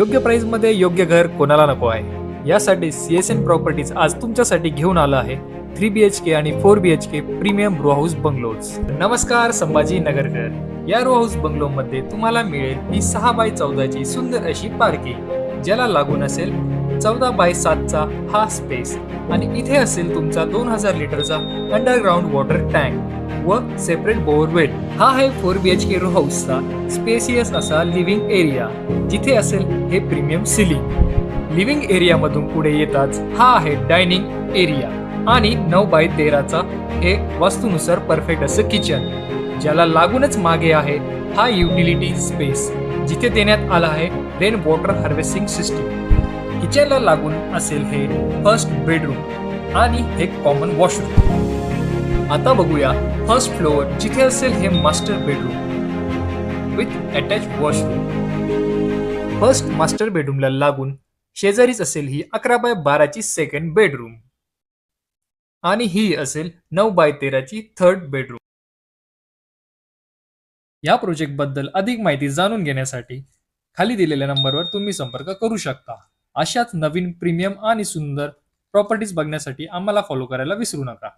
योग्य प्राइस मध्ये योग्य घर कोणाला नको आहे, यासाठी CSN प्रॉपर्टीज आज तुमच्यासाठी घेऊन आलं आहे 3BHK आणि 4BHK premium row house bungalows. नमस्कार संभाजी नगरकर. या रो हाऊस बंगलो मध्ये तुम्हाला मिळेल ही 6x14 ची सुंदर अशी पार्किंग, ज्याला लागून असेल 14x7 चा हा स्पेस आणि इथे असेल तुमचा 2000 लिटरचा अंडरग्राउंड वॉटर टँक व सेपरेट बोअरवेल. हा आहे 4BHK रो हाऊसचा स्पेसियस असा लिव्हिंग एरिया, जिथे असेल हे प्रीमियम सिलिंग. लिव्हिंग एरिया मधून पुढे येताच हा आहे डायनिंग एरिया आणि 9x13 चा हे वास्तुनुसार परफेक्ट असं किचन, ज्याला लागूनच मागे आहे हा युटिलिटी स्पेस, जिथे देण्यात आला आहे रेन वॉटर हार्वेस्टिंग सिस्टीम. किचनला लागून असेल हे फर्स्ट बेडरूम आणि हे कॉमन वॉशरूम. आता बघूया फर्स्ट फ्लोअर, जिथे असेल हे master bedroom with attach washroom. First master बेडरूमला लागून शेजारीच असेल ही 11x12 ची सेकंड बेडरूम आणि ही असेल 9x13 ची थर्ड बेडरूम. या प्रोजेक्ट बद्दल अधिक माहिती जाणून घेण्यासाठी खाली दिलेल्या नंबरवर तुम्ही संपर्क करू शकता. अशाच नवीन प्रीमियम आणि सुंदर प्रॉपर्टीज बघण्यासाठी आम्हाला फॉलो करायला विसरू नका.